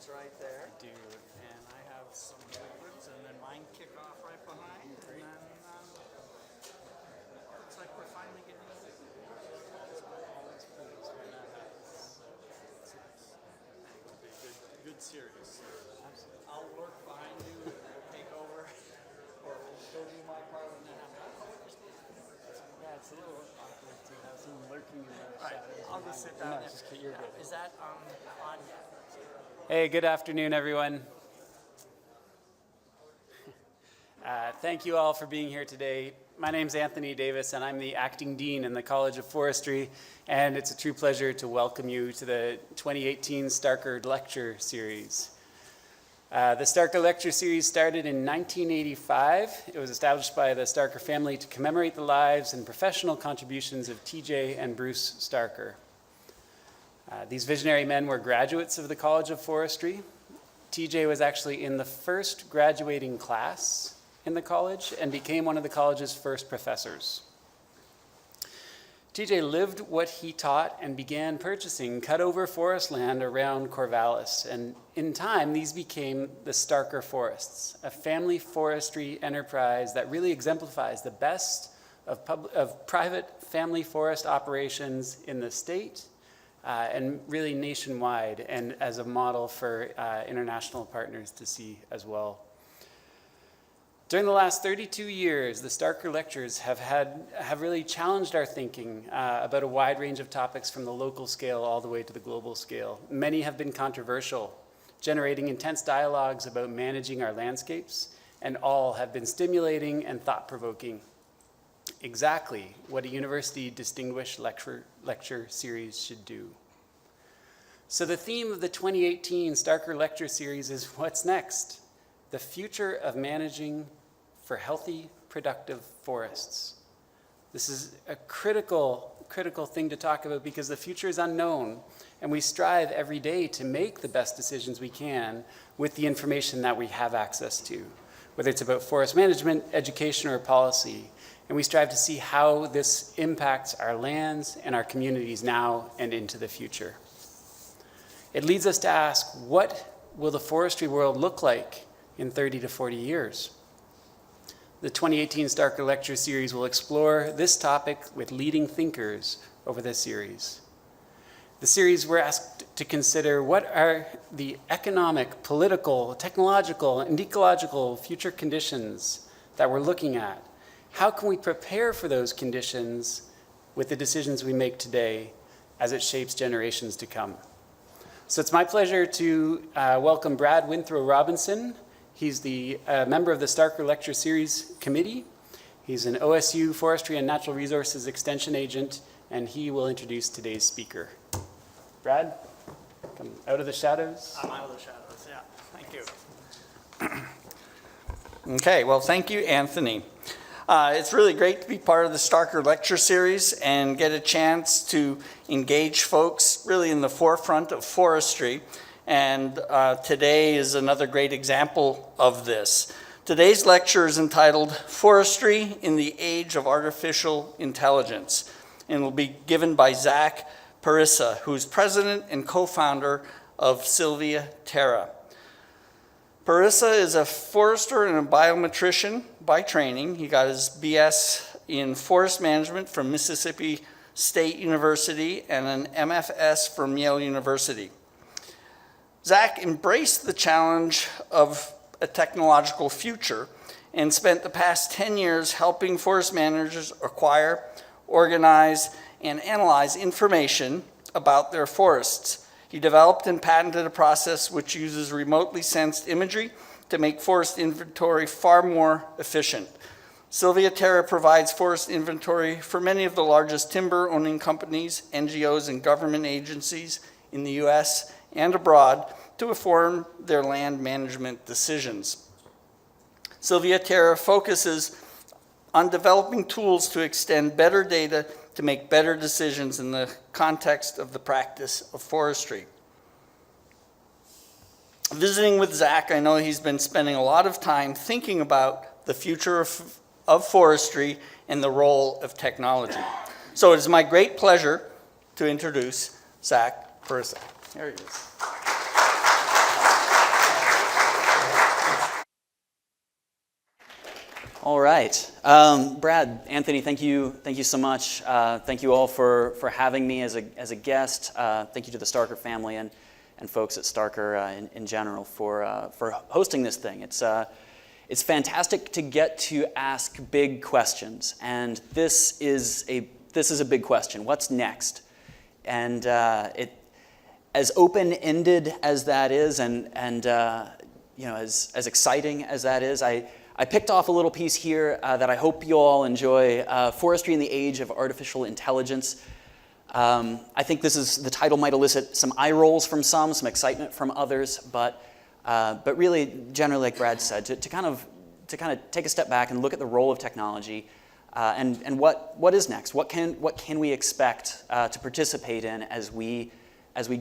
Right there. I do. And I have some liquids, and then mine kick off right behind. Great. And then looks like we're finally getting it. Good series. Absolutely. I'll work behind you, take over, or go do my part and then I'm Yeah, it's a little awkward to have someone lurking in the shadows. I'll just sit down. You're good. Is that on? Hey, good afternoon, everyone. Thank you all for being here today. My name's Anthony Davis, and I'm the acting dean in the College of Forestry, and it's a true pleasure to welcome you to the 2018 Starker Lecture Series. The Starker Lecture Series started in 1985. It was established by the Starker family to commemorate the lives and professional contributions of TJ and Bruce Starker. These visionary men were graduates of the College of Forestry. TJ was actually in the first graduating class in the college and became one of the college's first professors. TJ lived what he taught and began purchasing cut-over forest land around Corvallis, and in time, these became the Starker Forests, a family forestry enterprise that really exemplifies the best of private family forest operations in the state, and really nationwide, and as a model for international partners to see as well. During the last 32 years, the Starker Lectures have really challenged our thinking about a wide range of topics from the local scale all the way to the global scale. Many have been controversial, generating intense dialogues about managing our landscapes, and all have been stimulating and thought-provoking. Exactly what a university distinguished lecture series should do. So the theme of the 2018 Starker Lecture Series is What's Next? The Future of Managing for Healthy, Productive Forests. This is a critical thing to talk about because the future is unknown, and we strive every day to make the best decisions we can with the information that we have access to, whether it's about forest management, education, or policy. And we strive to see how this impacts our lands and our communities now and into the future. It leads us to ask, what will the forestry world look like in 30 to 40 years? The 2018 Starker Lecture Series will explore this topic with leading thinkers over this series. The series, we're asked to consider what are the economic, political, technological, and ecological future conditions that we're looking at. How can we prepare for those conditions with the decisions we make today as it shapes generations to come? So it's my pleasure to welcome Brad Winthrow Robinson. He's the member of the Starker Lecture Series Committee. He's an OSU Forestry and Natural Resources Extension agent, and he will introduce today's speaker. Brad, come out of the shadows. I'm out of the shadows, yeah. Thank you. Okay, well, thank you, Anthony. It's really great to be part of the Starker Lecture Series and get a chance to engage folks really in the forefront of forestry. And today is another great example of this. Today's lecture is entitled Forestry in the Age of Artificial Intelligence, and will be given by Zack Parisa, who's president and co-founder of Silvia Terra. Parisa is a forester and a biometrician by training. He got his BS in forest management from Mississippi State University and an MFS from Yale University. Zack embraced the challenge of a technological future and spent the past 10 years helping forest managers acquire, organize, and analyze information about their forests. He developed and patented a process which uses remotely sensed imagery to make forest inventory far more efficient. Silvia Terra provides forest inventory for many of the largest timber-owning companies, NGOs, and government agencies in the US and abroad to inform their land management decisions. Silvia Terra focuses on developing tools to extend better data to make better decisions in the context of the practice of forestry. Visiting with Zack, I know he's been spending a lot of time thinking about the future of forestry and the role of technology. So it is my great pleasure to introduce Zack Parisa. There he is. All right. Brad, Anthony, thank you so much. Thank you all for having me as a guest. Thank you to the Starker family and folks at Starker in general for hosting this thing. It's fantastic to get to ask big questions, and this is a big question. What's next? And as open-ended as that is, and as exciting as that is, I picked off a little piece here that I hope you all enjoy, Forestry in the Age of Artificial Intelligence. I think the title might elicit some eye rolls from some excitement from others, but really, generally, like Brad said, to kind of take a step back and look at the role of technology and what is next. What can we expect to participate in as we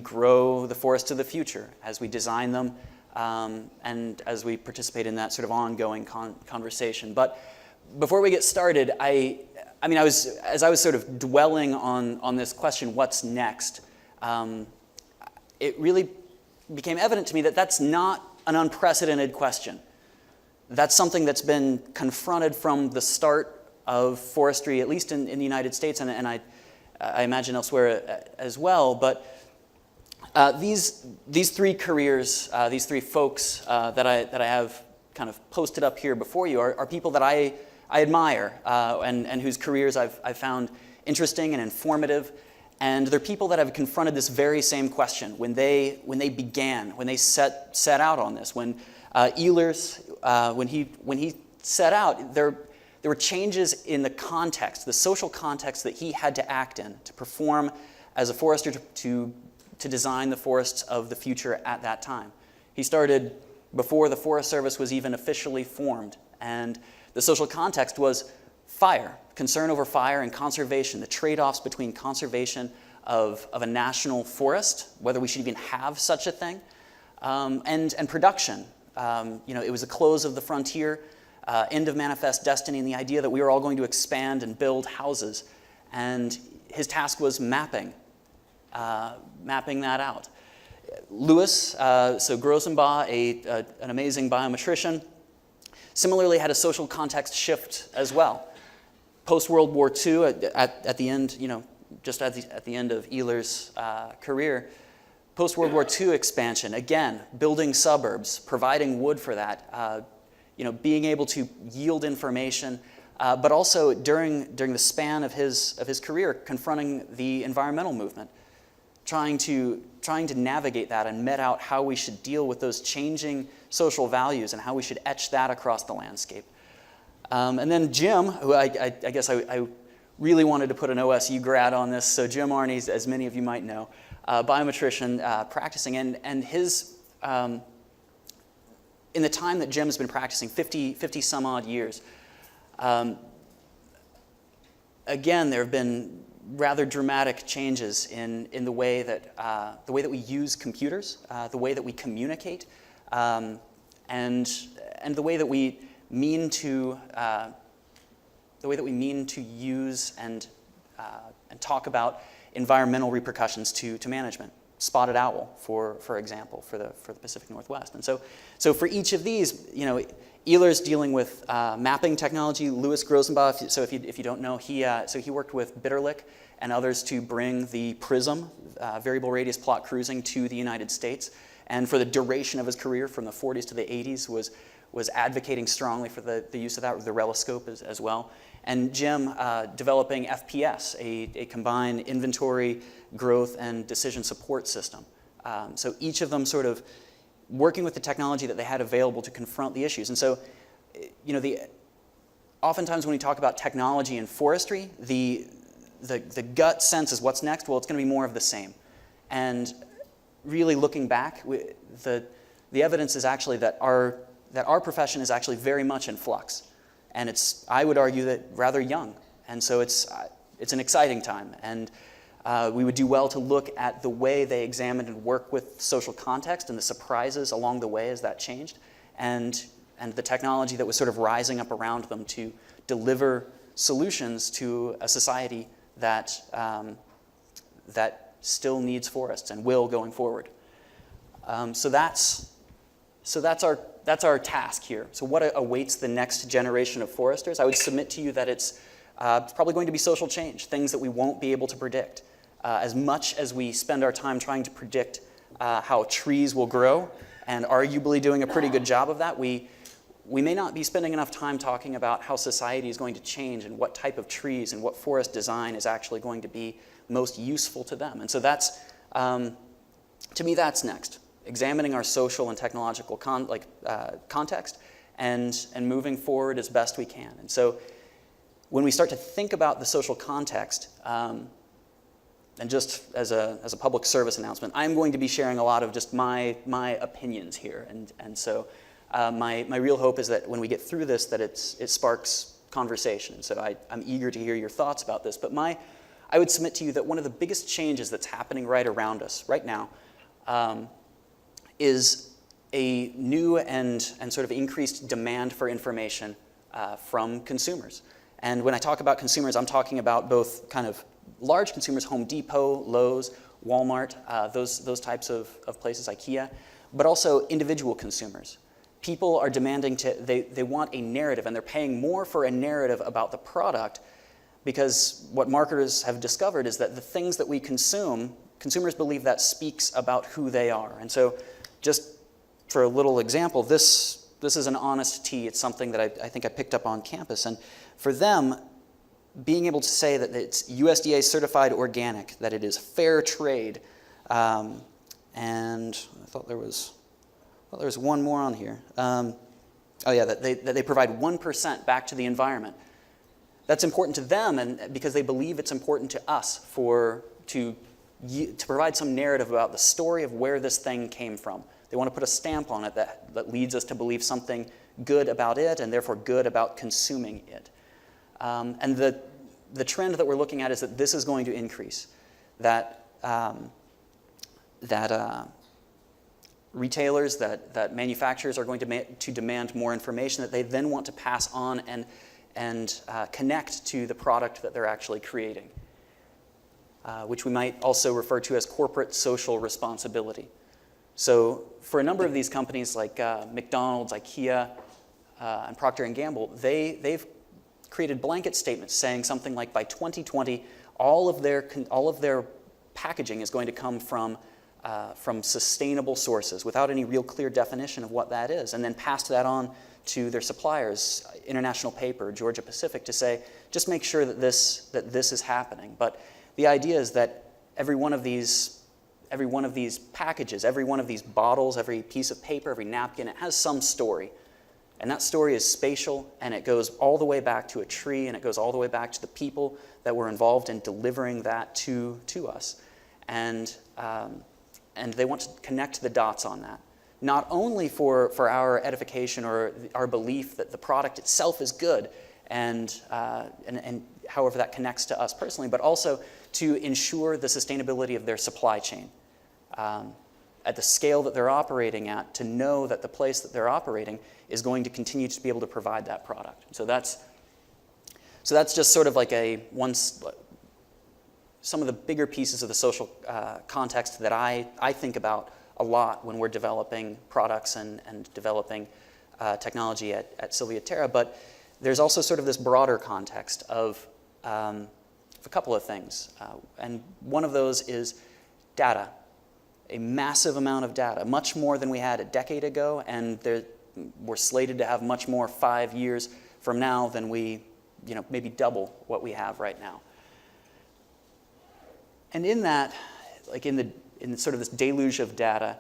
grow the forests of the future, as we design them, and as we participate in that sort of ongoing conversation. But before we get started, as I was sort of dwelling on this question, what's next? It really became evident to me that that's not an unprecedented question. That's something that's been confronted from the start of forestry, at least in the United States, and I imagine elsewhere as well. But These three careers, these three folks that I have kind of posted up here before you are people that I admire and whose careers I've found interesting and informative. And they're people that have confronted this very same question when they set out on this. When Ehlers, when he set out, there were changes in the context, the social context that he had to act in to perform as a forester to design the forests of the future at that time. He started before the Forest Service was even officially formed, and the social context was fire, concern over fire and conservation, the trade-offs between conservation of a national forest, whether we should even have such a thing, and production. It was the close of the frontier, end of manifest destiny, and the idea that we were all going to expand and build houses. And his task was mapping that out. Lewis, so Grosenbaugh, an amazing biometrician, similarly had a social context shift as well. Post-World War II, at the end, just at the end of Ehlers' career, post-World War II expansion, again, building suburbs, providing wood for that, being able to yield information, but also during the span of his career, confronting the environmental movement, trying to navigate that and met out how we should deal with those changing social values and how we should etch that across the landscape. And then Jim, who I guess I really wanted to put an OSU grad on this, so Jim Arney, as many of you might know, biometrician practicing, and his, in the time that Jim's been practicing, 50 some odd years, again, there have been rather dramatic changes in the way that we use computers, the way that we communicate, and the way that we mean to use and talk about environmental repercussions to management. Spotted owl, for example, for the Pacific Northwest. And so for each of these, Ehlers dealing with mapping technology. Louis Grosenbaugh, so if you don't know, he worked with Bitterlick and others to bring the PRISM, variable radius plot cruising, to the United States. And for the duration of his career, from the 40s to the 80s, was advocating strongly for the use of that, with the reloscope as well. And Jim developing FPS, a combined inventory, growth, and decision support system. So each of them sort of working with the technology that they had available to confront the issues. And so, oftentimes when we talk about technology in forestry, the gut sense is what's next? Well, it's going to be more of the same. And really looking back, the evidence is actually that our profession is actually very much in flux. And I would argue, that rather young. And so it's an exciting time. And we would do well to look at the way they examined and worked with social context and the surprises along the way as that changed, and the technology that was sort of rising up around them to deliver solutions to a society that still needs forests and will going forward. So that's our task here. So what awaits the next generation of foresters? I would submit to you that it's probably going to be social change, things that we won't be able to predict. As much as we spend our time trying to predict how trees will grow, and arguably doing a pretty good job of that, we may not be spending enough time talking about how society is going to change and what type of trees and what forest design is actually going to be most useful to them. And so that's, to me, that's next. Examining our social and technological context and moving forward as best we can. And so when we start to think about the social context, and just as a public service announcement, I'm going to be sharing a lot of just my opinions here. And so my real hope is that when we get through this, that it sparks conversation. And so I'm eager to hear your thoughts about this. But I would submit to you that one of the biggest changes that's happening right around us right now is a new and sort of increased demand for information from consumers. And when I talk about consumers, I'm talking about both kind of large consumers, Home Depot, Lowe's, Walmart, those types of places, IKEA, but also individual consumers. People are demanding they want a narrative, and they're paying more for a narrative about the product, because what marketers have discovered is that the things that we consume consumers believe that speaks about who they are. And so just for a little example, this is an Honest tea. It's something that I think I picked up on campus. And for them, being able to say that it's USDA certified organic, that it is fair trade, and I thought there was one more on here. That they provide 1% back to the environment. That's important to them, and because they believe it's important to us to provide some narrative about the story of where this thing came from. They want to put a stamp on it that leads us to believe something good about it, and therefore good about consuming it. And the trend that we're looking at is that this is going to increase. That retailers, that manufacturers are going to demand more information that they then want to pass on and connect to the product that they're actually creating, which we might also refer to as corporate social responsibility. So for a number of these companies like McDonald's, IKEA, and Procter & Gamble, they've created blanket statements saying something like by 2020, all of their packaging is going to come from sustainable sources without any real clear definition of what that is, and then passed that on to their suppliers, International Paper, Georgia Pacific, to say, just make sure that this is happening. But the idea is that every one of these packages, every one of these bottles, every piece of paper, every napkin, it has some story. And that story is spatial, and it goes all the way back to a tree, and it goes all the way back to the people that were involved in delivering that to us. And they want to connect the dots on that. Not only for our edification or our belief that the product itself is good, and however that connects to us personally, but also to ensure the sustainability of their supply chain. At the scale that they're operating at, to know that the place that they're operating is going to continue to be able to provide that product. So that's just sort of like some of the bigger pieces of the social context that I think about a lot when we're developing products and developing technology at Silvia Terra. But there's also sort of this broader context of a couple of things. And one of those is data. A massive amount of data, much more than we had a decade ago, and we're slated to have much more 5 years from now than we, maybe double what we have right now. And in that, like in sort of this deluge of data,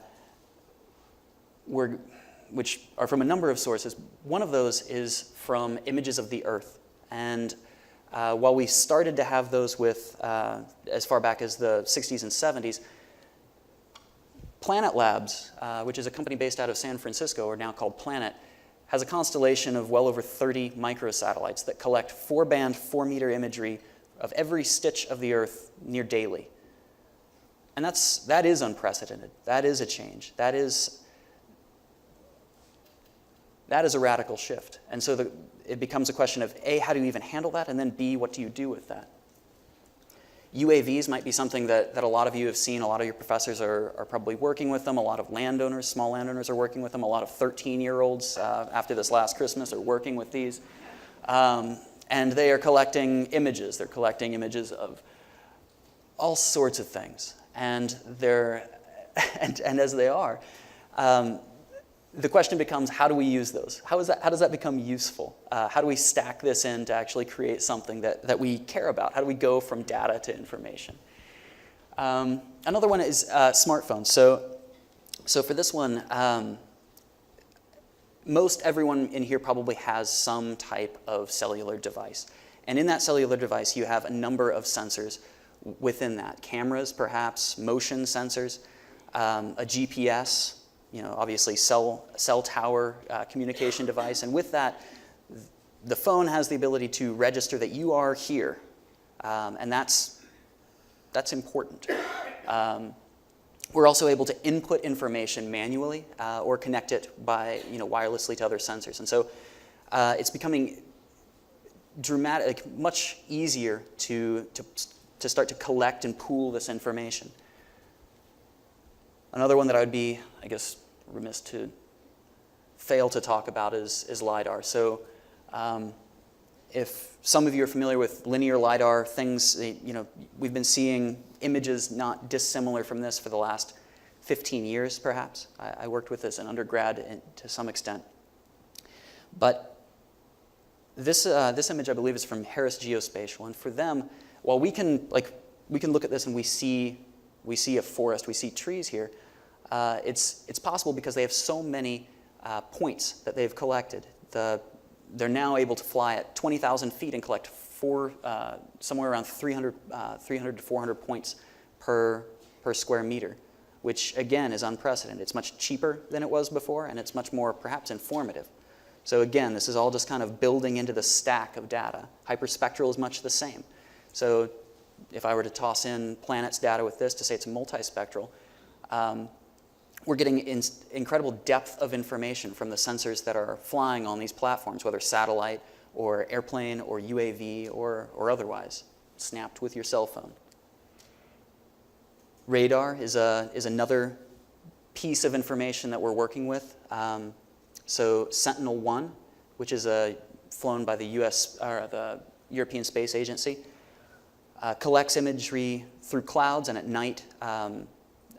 which are from a number of sources, one of those is from images of the Earth. And while we started to have those with as far back as the 60s and 70s, Planet Labs, which is a company based out of San Francisco, or now called Planet, has a constellation of well over 30 microsatellites that collect 4-band, 4-meter imagery of every stitch of the Earth near daily. And that is unprecedented. That is a change. That is a radical shift. And so it becomes a question of A, how do you even handle that? And then B, what do you do with that? UAVs might be something that a lot of you have seen. A lot of your professors are probably working with them. A lot of landowners, small landowners are working with them. A lot of 13-year-olds after this last Christmas are working with these. And they are collecting images. They're collecting images of all sorts of things. And as they are, the question becomes, how do we use those? How does that become useful? How do we stack this in to actually create something that we care about? How do we go from data to information? Another one is smartphones. So for this one, most everyone in here probably has some type of cellular device. And in that cellular device, you have a number of sensors within that. Cameras, perhaps, motion sensors, a GPS, obviously cell tower communication device. And with that, the phone has the ability to register that you are here. And that's important. We're also able to input information manually or connect it by wirelessly to other sensors. And so it's becoming much easier to start to collect and pool this information. Another one that I would be, I guess, remiss to fail to talk about is LiDAR. So If some of you are familiar with linear LiDAR, things, we've been seeing images not dissimilar from this for the last 15 years, perhaps. I worked with this in undergrad to some extent. But this image, I believe, is from Harris Geospatial, and for them, while we can look at this and we see a forest, we see trees here, it's possible because they have so many points that they've collected. They're now able to fly at 20,000 feet and collect somewhere around 300 to 400 points per square meter, which again is unprecedented. It's much cheaper than it was before, and it's much more perhaps informative. So again, this is all just kind of building into the stack of data. Hyperspectral is much the same. So if I were to toss in planets data with this to say it's multispectral, we're getting incredible depth of information from the sensors that are flying on these platforms, whether satellite or airplane or UAV or otherwise, snapped with your cell phone. Radar is another piece of information that we're working with. So Sentinel-1, which is flown by the the European Space Agency, collects imagery through clouds and at night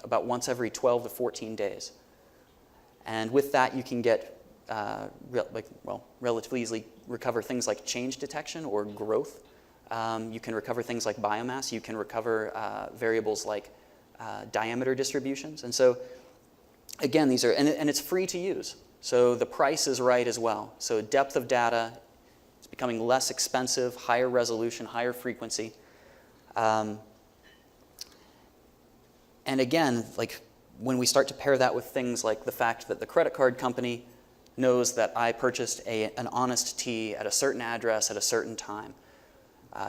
about once every 12 to 14 days. And with that, you can get, relatively easily recover things like change detection or growth. You can recover things like biomass. You can recover variables like diameter distributions. And so, again, these are, and it's free to use. So the price is right as well. So depth of data, it's becoming less expensive, higher resolution, higher frequency. And again, like when we start to pair that with things like the fact that the credit card company knows that I purchased an honest tea at a certain address at a certain time.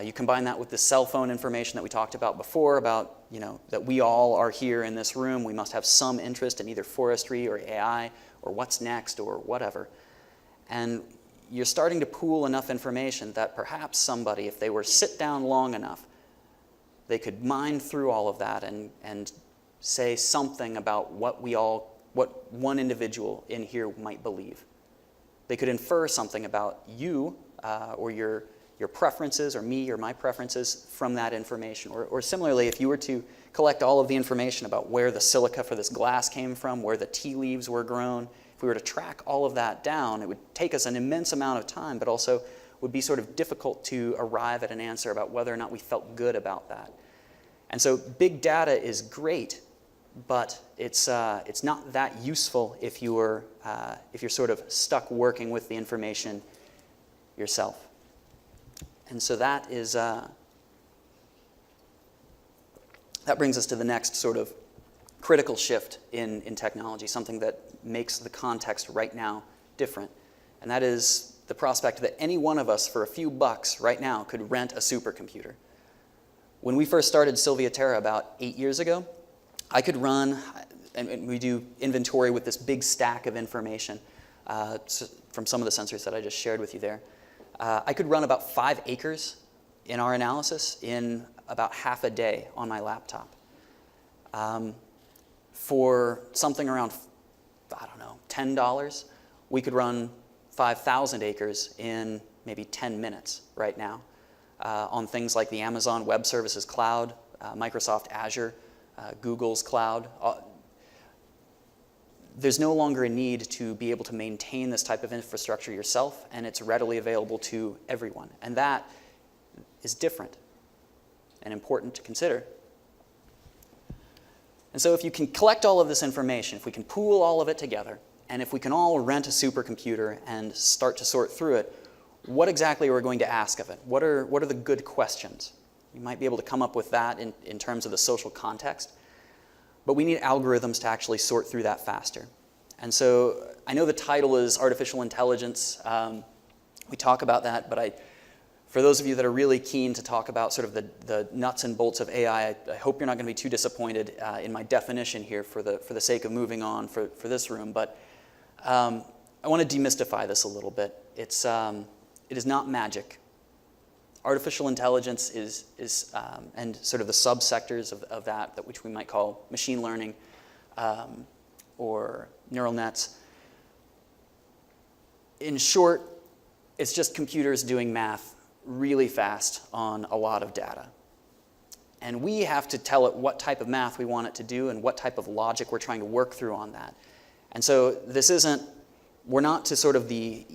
You combine that with the cell phone information that we talked about before about, that we all are here in this room. We must have some interest in either forestry or AI or what's next or whatever. And you're starting to pool enough information that perhaps somebody, if they were sit down long enough, they could mine through all of that and say something about what one individual in here might believe. They could infer something about you or your preferences or me or my preferences from that information. Or similarly, if you were to collect all of the information about where the silica for this glass came from, where the tea leaves were grown, if we were to track all of that down, it would take us an immense amount of time, but also would be sort of difficult to arrive at an answer about whether or not we felt good about that. And so big data is great, but it's not that useful if you're sort of stuck working with the information yourself. And so that brings us to the next sort of critical shift in technology, something that makes the context right now different. And that is the prospect that any one of us for a few bucks right now could rent a supercomputer. When we first started Silvia Terra about 8 years ago, I could run, and we do inventory with this big stack of information from some of the sensors that I just shared with you there. I could run about 5 acres in our analysis in about half a day on my laptop. For something around, $10, we could run 5,000 acres in maybe 10 minutes right now on things like the Amazon Web Services Cloud, Microsoft Azure, Google's cloud. There's no longer a need to be able to maintain this type of infrastructure yourself, and it's readily available to everyone. And that is different and important to consider. And so if you can collect all of this information, if we can pool all of it together, and if we can all rent a supercomputer and start to sort through it, what exactly are we going to ask of it? What are the good questions? You might be able to come up with that in terms of the social context, but we need algorithms to actually sort through that faster. And so I know the title is Artificial Intelligence. We talk about that, but for those of you that are really keen to talk about sort of the nuts and bolts of AI, I hope you're not going to be too disappointed in my definition here for the sake of moving on for this room. But I want to demystify this a little bit. It is not magic. Artificial intelligence is and sort of the subsectors of that which we might call machine learning or neural nets. In short, It's just computers doing math really fast on a lot of data. And we have to tell it what type of math we want it to do and what type of logic we're trying to work through on that. And so this isn't, we're not to sort of you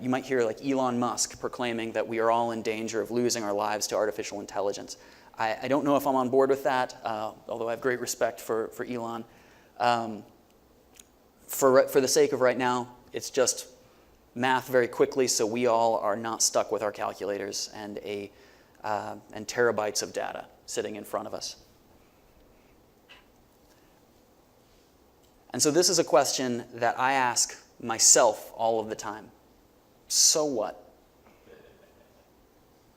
might hear like Elon Musk proclaiming that we are all in danger of losing our lives to artificial intelligence. I don't know if I'm on board with that, although I have great respect for Elon. For the sake of right now, it's just math very quickly so we all are not stuck with our calculators and terabytes of data sitting in front of us. And so this is a question that I ask myself all of the time. So what?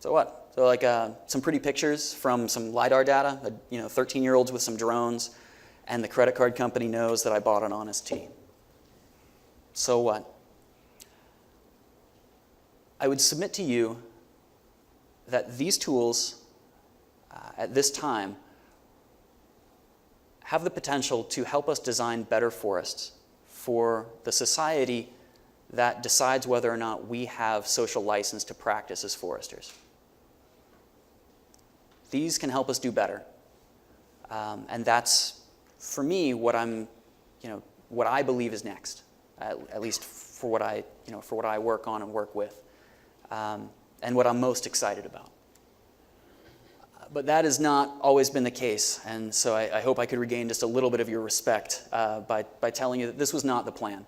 So what? So like some pretty pictures from some LiDAR data, 13-year-olds with some drones, and the credit card company knows that I bought an Honest Tea. So what? I would submit to you that these tools at this time have the potential to help us design better forests for the society that decides whether or not we have social license to practice as foresters. These can help us do better. And that's, for me, what I believe is next, at least for what I work on and work with, and what I'm most excited about. But that has not always been the case, and so I hope I could regain just a little bit of your respect by telling you that this was not the plan.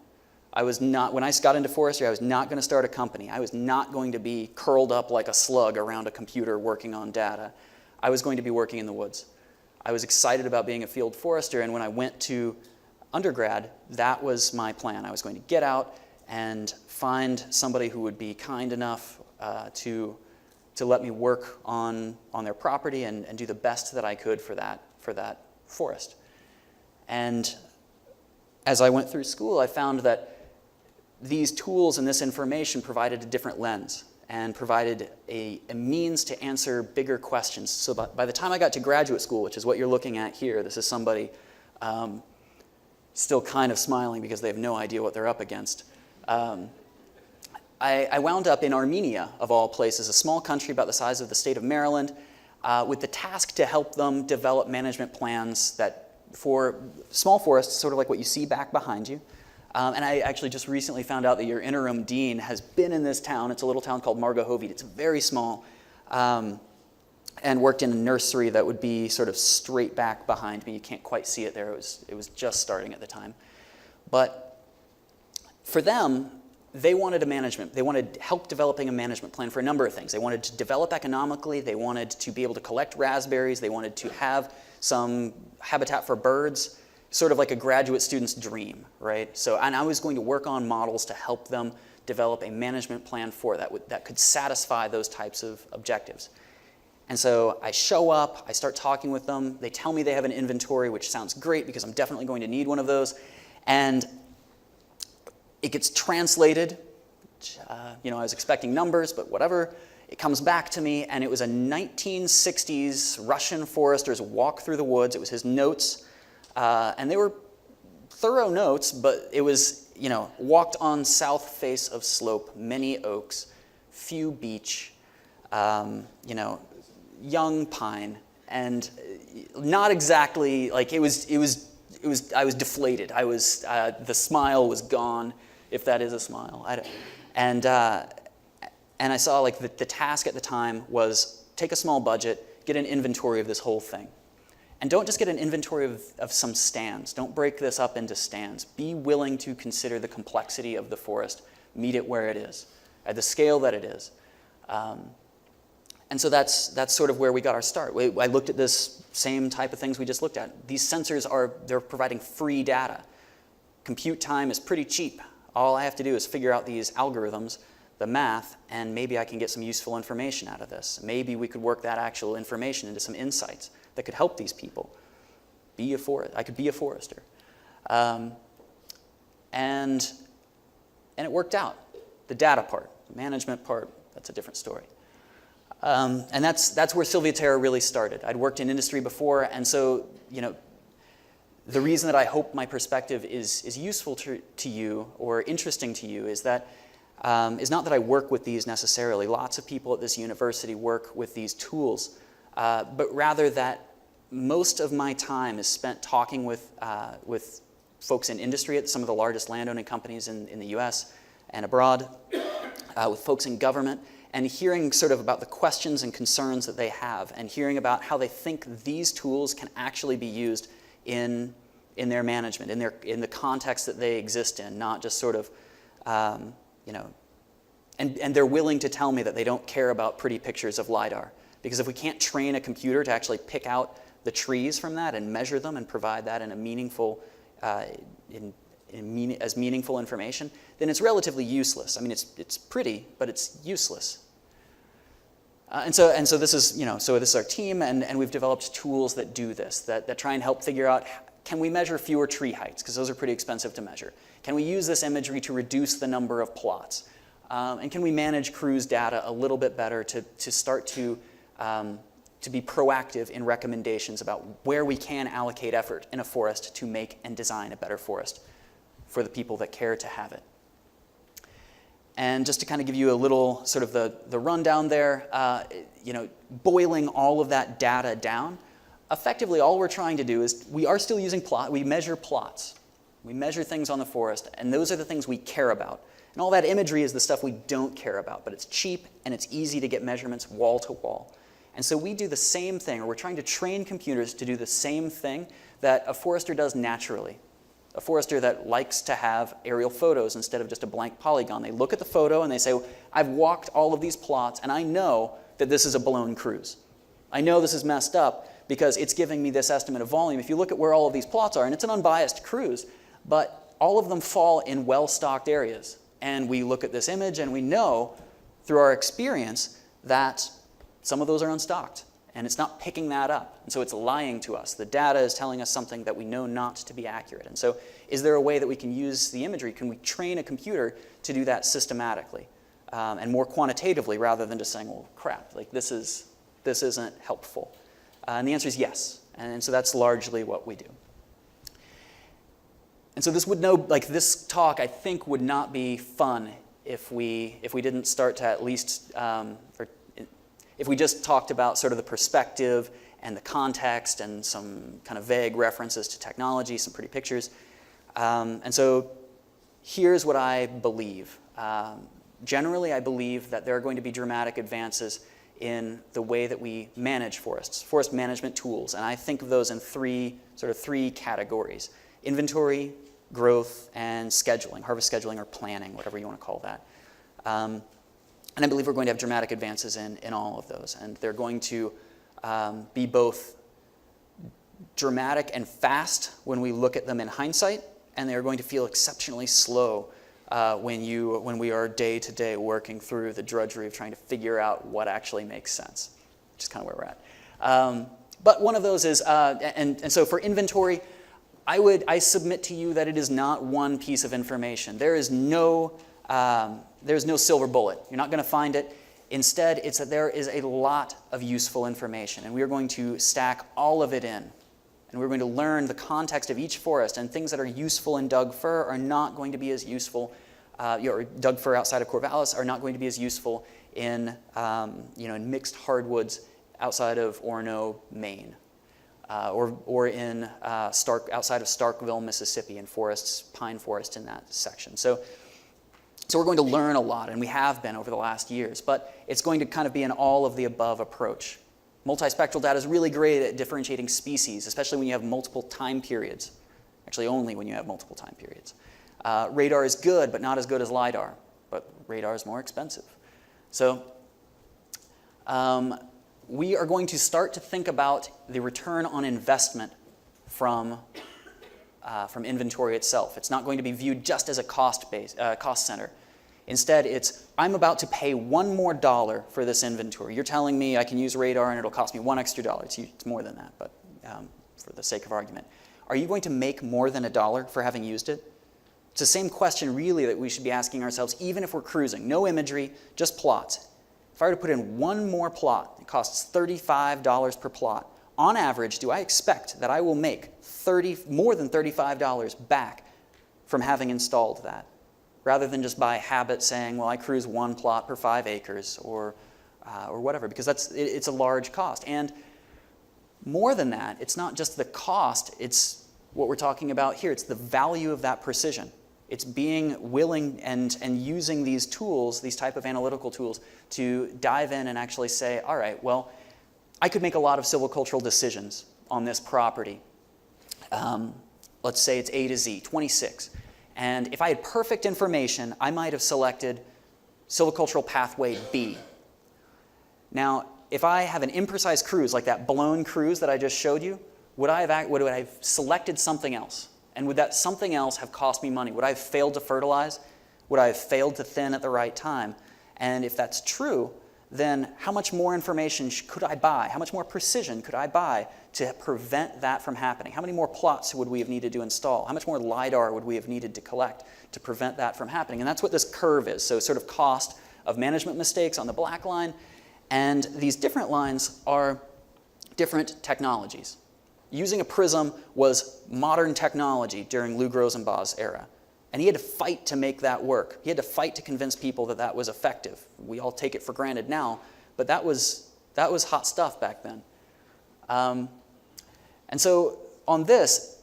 When I got into forestry, I was not going to start a company. I was not going to be curled up like a slug around a computer working on data. I was going to be working in the woods. I was excited about being a field forester, and when I went to undergrad, that was my plan. I was going to get out and find somebody who would be kind enough to let me work on their property and do the best that I could for that forest. And as I went through school, I found that these tools and this information provided a different lens and provided a means to answer bigger questions. So by the time I got to graduate school, which is what you're looking at here, this is somebody still kind of smiling because they have no idea what they're up against. I wound up in Armenia, of all places, a small country about the size of the state of Maryland, with the task to help them develop management plans for small forests, sort of like what you see back behind you. And I actually just recently found out that your interim dean has been in this town. It's a little town called Margohovid. It's very small, and worked in a nursery that would be sort of straight back behind me. You can't quite see it there. It was just starting at the time. But for them, they wanted they wanted help developing a management plan for a number of things. They wanted to develop economically. They wanted to be able to collect raspberries. They wanted to have some habitat for birds, sort of like a graduate student's dream, right? So, and I was going to work on models to help them develop a management plan for that could satisfy those types of objectives. And so I show up, I start talking with them. They tell me they have an inventory, which sounds great because I'm definitely going to need one of those. And it gets translated. I was expecting numbers, but whatever. It comes back to me, and it was a 1960s Russian forester's walk through the woods. It was his notes, and they were thorough notes, but it was, walked on south face of slope, many oaks, few beech, young pine, and not exactly like it was. I was deflated. The smile was gone, if that is a smile. And I saw like the task at the time was take a small budget, get an inventory of this whole thing. And don't just get an inventory of some stands. Don't break this up into stands. Be willing to consider the complexity of the forest, meet it where it is, at the scale that it is. And so that's sort of where we got our start. I looked at this same type of things we just looked at. These sensors they're providing free data. Compute time is pretty cheap. All I have to do is figure out these algorithms, the math, and maybe I can get some useful information out of this. Maybe we could work that actual information into some insights that could help these people. I could be a forester. And it worked out. The data part, the management part, that's a different story. And that's where Silvia Terra really started. I'd worked in industry before, and so, the reason that I hope my perspective is useful to you or interesting to you is that is not that I work with these necessarily. Lots of people at this university work with these tools, but rather that most of my time is spent talking with folks in industry at some of the largest landowning companies in the US and abroad, with folks in government, and hearing sort of about the questions and concerns that they have, and hearing about how they think these tools can actually be used in their management, in the context that they exist in, not just sort of, and they're willing to tell me that they don't care about pretty pictures of LiDAR. Because if we can't train a computer to actually pick out the trees from that and measure them and provide that in a meaningful, as meaningful information, then it's relatively useless. I mean, it's pretty, but it's useless. And so this is, so this is our team, and we've developed tools that do this, that try and help figure out, can we measure fewer tree heights? Because those are pretty expensive to measure. Can we use this imagery to reduce the number of plots? And can we manage cruise data a little bit better to start to be proactive in recommendations about where we can allocate effort in a forest to make and design a better forest for the people that care to have it. And just to kind of give you a little sort of the rundown there, boiling all of that data down, effectively all we're trying to do is we are still using we measure plots. We measure things on the forest, and those are the things we care about. And all that imagery is the stuff we don't care about, but it's cheap and it's easy to get measurements wall to wall. And so we do the same thing, or we're trying to train computers to do the same thing that a forester does naturally. A forester that likes to have aerial photos instead of just a blank polygon. They look at the photo and they say, I've walked all of these plots and I know that this is a blown cruise. I know this is messed up because it's giving me this estimate of volume. If you look at where all of these plots are, and it's an unbiased cruise, but all of them fall in well-stocked areas. And we look at this image and we know through our experience that some of those are unstocked and it's not picking that up. And so it's lying to us. The data is telling us something that we know not to be accurate. And so is there a way that we can use the imagery? Can we train a computer to do that systematically and more quantitatively rather than just saying, well, crap, like this isn't helpful? And the answer is yes. And so that's largely what we do. And so this talk, I think, would not be fun if we didn't start to at least, if we just talked about sort of the perspective and the context and some kind of vague references to technology, some pretty pictures. And so here's what I believe. Generally, I believe that there are going to be dramatic advances in the way that we manage forests, forest management tools. And I think of those in three categories: inventory, growth, and scheduling, harvest scheduling or planning, whatever you want to call that. And I believe we're going to have dramatic advances in all of those. And they're going to be both dramatic and fast when we look at them in hindsight, and they're going to feel exceptionally slow when we are day to day working through the drudgery of trying to figure out what actually makes sense, which is kind of where we're at. But one of those is, and so for inventory, I submit to you that it is not one piece of information. There's no silver bullet. You're not going to find it. Instead, it's that there is a lot of useful information, and we are going to stack all of it in. And we're going to learn the context of each forest, and things that are useful in Doug fir are not going to be as useful, or Doug fir outside of Corvallis are not going to be as useful in in mixed hardwoods outside of Orono, Maine. Or in outside of Starkville, Mississippi, in pine forest in that section. So we're going to learn a lot, and we have been over the last years, but it's going to kind of be an all-of-the-above approach. Multispectral data is really great at differentiating species, especially when you have multiple time periods. Actually, only when you have multiple time periods. Radar is good, but not as good as LiDAR, but radar is more expensive. So we are going to start to think about the return on investment from inventory itself. It's not going to be viewed just as a cost center. Instead, it's, I'm about to pay $1 more for this inventory. You're telling me I can use radar and it'll cost me $1 extra. It's more than that, but for the sake of argument. Are you going to make more than $1 for having used it? It's the same question, really, that we should be asking ourselves, even if we're cruising. No imagery, just plots. If I were to put in one more plot, it costs $35 per plot. On average, do I expect that I will make more than $35 back from having installed that? rather than just by habit saying, well, I cruise 1 plot per 5 acres or whatever, because it's a large cost. And more than that, it's not just the cost, it's what we're talking about here. It's the value of that precision. It's being willing and using these tools, these type of analytical tools, to dive in and actually say, all right, well, I could make a lot of silvicultural decisions on this property. Let's say it's A to Z, 26. And if I had perfect information, I might have selected silvicultural pathway B. Now, if I have an imprecise cruise, like that blown cruise that I just showed you, would I have selected something else? And would that something else have cost me money? Would I have failed to fertilize? Would I have failed to thin at the right time? And if that's true, then how much more information could I buy? How much more precision could I buy to prevent that from happening? How many more plots would we have needed to install? How much more LiDAR would we have needed to collect to prevent that from happening? And that's what this curve is. So sort of cost of management mistakes on the black line. And these different lines are different technologies. Using a prism was modern technology during Lou Rosenbaugh's era. And he had to fight to make that work. He had to fight to convince people that that was effective. We all take it for granted now, but that was hot stuff back then. And so on this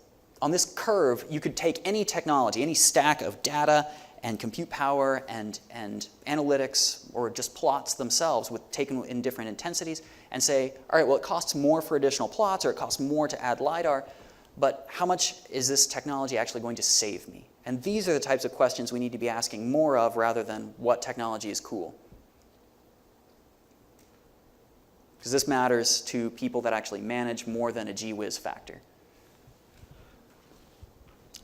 curve, you could take any technology, any stack of data and compute power and analytics, or just plots themselves taken in different intensities, and say, all right, well, it costs more for additional plots, or it costs more to add LiDAR, but how much is this technology actually going to save me? And these are the types of questions we need to be asking more of, rather than what technology is cool. Because this matters to people that actually manage more than a gee whiz factor.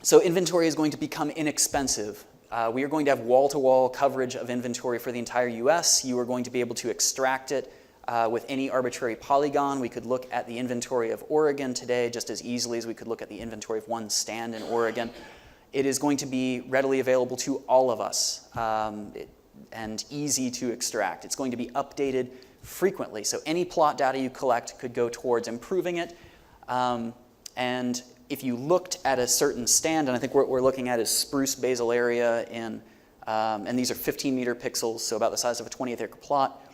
So inventory is going to become inexpensive. We are going to have wall-to-wall coverage of inventory for the entire US. You are going to be able to extract it with any arbitrary polygon. We could look at the inventory of Oregon today just as easily as we could look at the inventory of one stand in Oregon. It is going to be readily available to all of us and easy to extract. It's going to be updated frequently. So any plot data you collect could go towards improving it. And if you looked at a certain stand, and I think what we're looking at is spruce basal area and these are 15-meter pixels, so about the size of a 20th acre plot.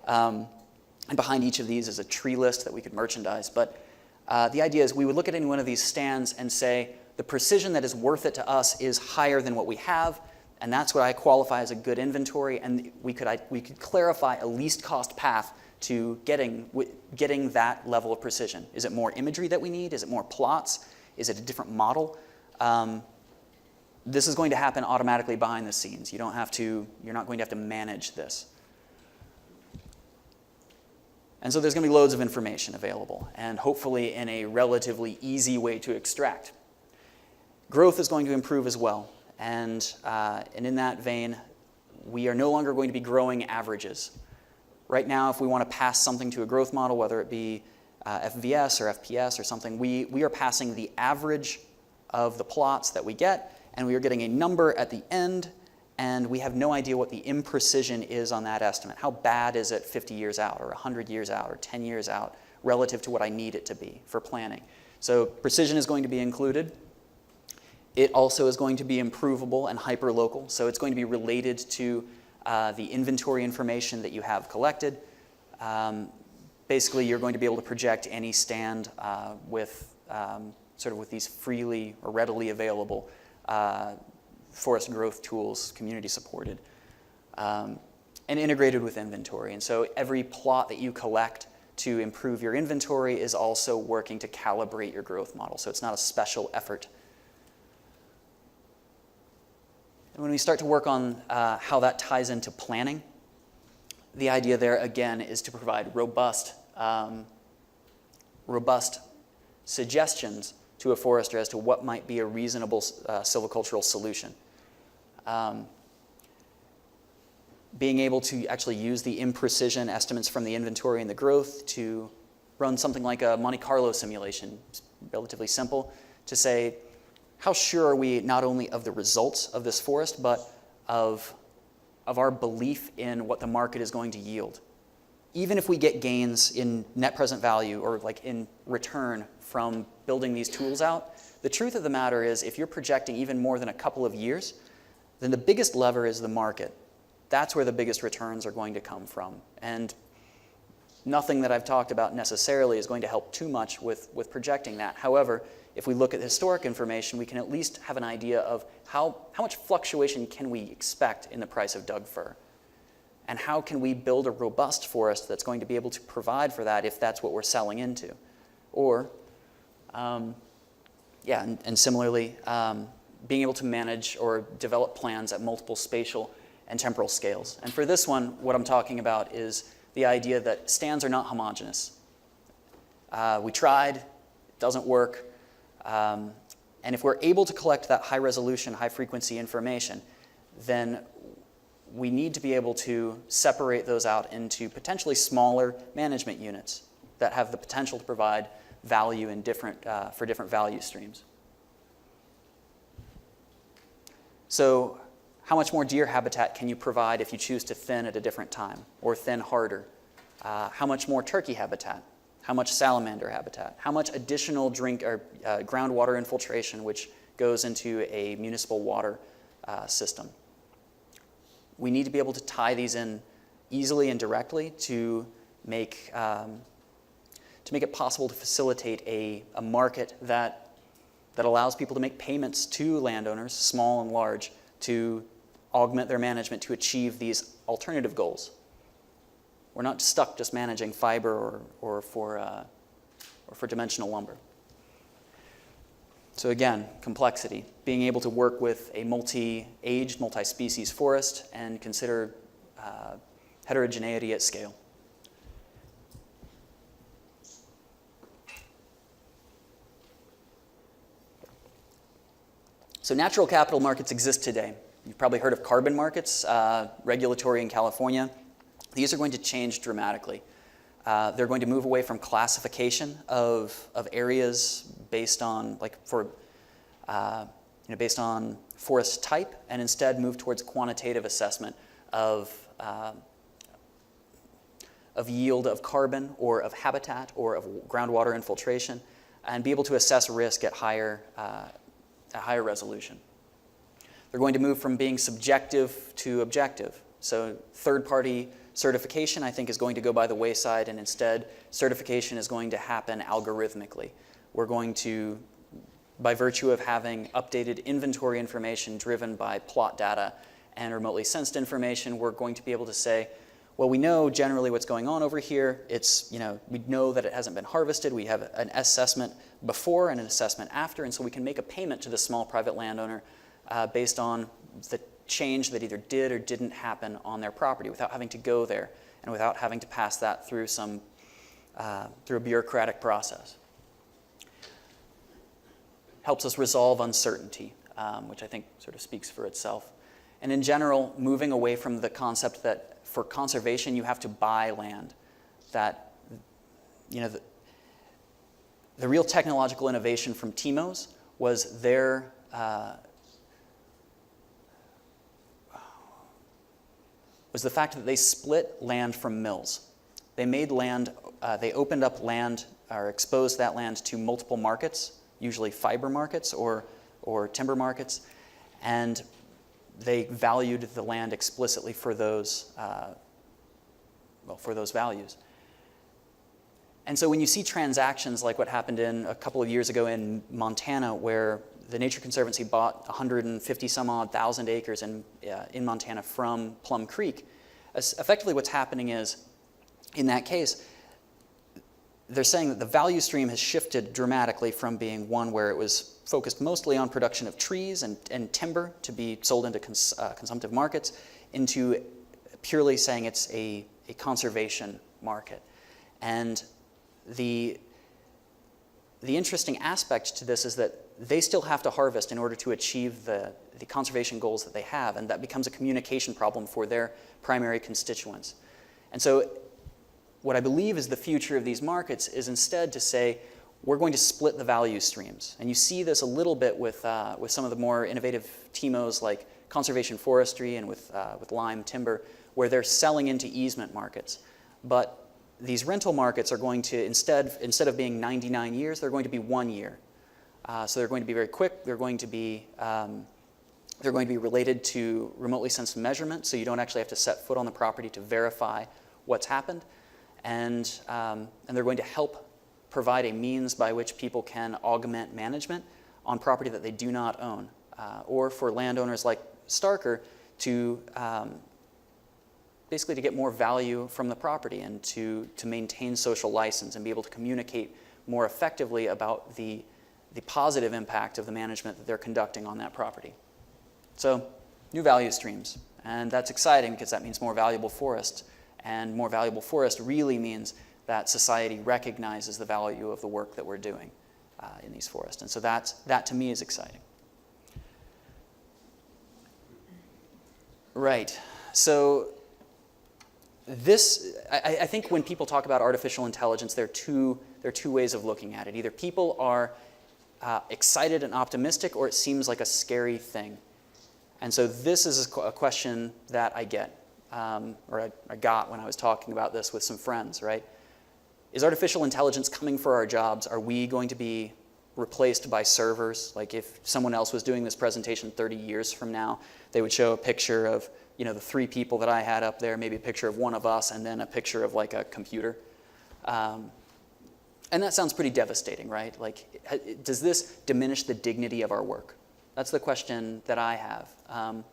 And behind each of these is a tree list that we could merchandise. But the idea is we would look at any one of these stands and say, the precision that is worth it to us is higher than what we have, and that's what I qualify as a good inventory, and we could clarify a least cost path to getting that level of precision. Is it more imagery that we need? Is it more plots? Is it a different model? This is going to happen automatically behind the scenes. You're not going to have to manage this. And so there's going to be loads of information available, and hopefully in a relatively easy way to extract. Growth is going to improve as well, and in that vein, we are no longer going to be growing averages. Right now, if we want to pass something to a growth model, whether it be FVS or FPS or something, we are passing the average of the plots that we get, and we are getting a number at the end, and we have no idea what the imprecision is on that estimate. How bad is it 50 years out, or 100 years out, or 10 years out, relative to what I need it to be for planning? So precision is going to be included. It also is going to be improvable and hyperlocal, so it's going to be related to the inventory information that you have collected. Basically, you're going to be able to project any stand with these freely or readily available forest growth tools, community supported, and integrated with inventory. And so every plot that you collect to improve your inventory is also working to calibrate your growth model, so it's not a special effort. And when we start to work on how that ties into planning, the idea there, again, is to provide robust suggestions to a forester as to what might be a reasonable silvicultural solution. Being able to actually use the imprecision estimates from the inventory and the growth to run something like a Monte Carlo simulation, it's relatively simple, to say, how sure are we not only of the results of this forest, but of our belief in what the market is going to yield? Even if we get gains in net present value or like in return from building these tools out, the truth of the matter is if you're projecting even more than a couple of years, then the biggest lever is the market. That's where the biggest returns are going to come from. And nothing that I've talked about necessarily is going to help too much with projecting that. However, if we look at historic information, we can at least have an idea of how much fluctuation can we expect in the price of Doug fir. And how can we build a robust forest that's going to be able to provide for that if that's what we're selling into? Or, and similarly, being able to manage or develop plans at multiple spatial and temporal scales. And for this one, what I'm talking about is the idea that stands are not homogeneous. We tried, it doesn't work. And if we're able to collect that high resolution, high frequency information, then we need to be able to separate those out into potentially smaller management units that have the potential to provide value in for different value streams. So how much more deer habitat can you provide if you choose to thin at a different time or thin harder? How much more turkey habitat? How much salamander habitat? How much additional groundwater infiltration, which goes into a municipal water system? We need to be able to tie these in easily and directly to make it possible to facilitate a market that allows people to make payments to landowners, small and large, to augment their management to achieve these alternative goals. We're not stuck just managing fiber or for dimensional lumber. So again, complexity, being able to work with a multi-aged, multi-species forest and consider heterogeneity at scale. So natural capital markets exist today. You've probably heard of carbon markets, regulatory in California. These are going to change dramatically. They're going to move away from classification of areas based on based on forest type, and instead move towards quantitative assessment of yield of carbon or of habitat or of groundwater infiltration, and be able to assess risk at higher resolution. They're going to move from being subjective to objective. So third-party certification, I think, is going to go by the wayside, and instead certification is going to happen algorithmically. We're going to, by virtue of having updated inventory information driven by plot data and remotely sensed information, we're going to be able to say, well, we know generally what's going on over here. We know that it hasn't been harvested. We have an assessment before and an assessment after, and so we can make a payment to the small private landowner based on the change that either did or didn't happen on their property without having to go there and without having to pass that through through a bureaucratic process. Helps us resolve uncertainty, which I think sort of speaks for itself. And in general, moving away from the concept that for conservation you have to buy land, that the real technological innovation from TIMOs was the fact that they split land from mills. They made land, they opened up land or exposed that land to multiple markets, usually fiber markets or timber markets, and they valued the land explicitly for those values. And so when you see transactions like what happened a couple of years ago in Montana, where the Nature Conservancy bought 150 some odd thousand acres in Montana from Plum Creek, effectively what's happening is, in that case, they're saying that the value stream has shifted dramatically from being one where it was focused mostly on production of trees and timber to be sold into consumptive markets, into purely saying it's a conservation market. And the interesting aspect to this is that they still have to harvest in order to achieve the conservation goals that they have, and that becomes a communication problem for their primary constituents. And so what I believe is the future of these markets is instead to say, we're going to split the value streams. And you see this a little bit with some of the more innovative TIMOs like conservation forestry and with lime timber, where they're selling into easement markets. But these rental markets are going to, instead of being 99 years, they're going to be 1 year. So they're going to be very quick. They're going to be They're going to be related to remotely sensed measurement, so you don't actually have to set foot on the property to verify what's happened. And they're going to help provide a means by which people can augment management on property that they do not own, or for landowners like Starker to basically to get more value from the property and to maintain social license and be able to communicate more effectively about the positive impact of the management that they're conducting on that property. So, new value streams. And that's exciting because that means more valuable forest. And more valuable forest really means that society recognizes the value of the work that we're doing in these forests. And so that to me is exciting. Right. So I think when people talk about artificial intelligence, there are two ways of looking at it. Either people are excited and optimistic, or it seems like a scary thing. And so this is a question that I get, or I got when I was talking about this with some friends, right? Is artificial intelligence coming for our jobs? Are we going to be replaced by servers? Like if someone else was doing this presentation 30 years from now, they would show a picture of, the three people that I had up there, maybe a picture of one of us, and then a picture of like a computer. And that sounds pretty devastating, right? Like, does this diminish the dignity of our work? That's the question that I have.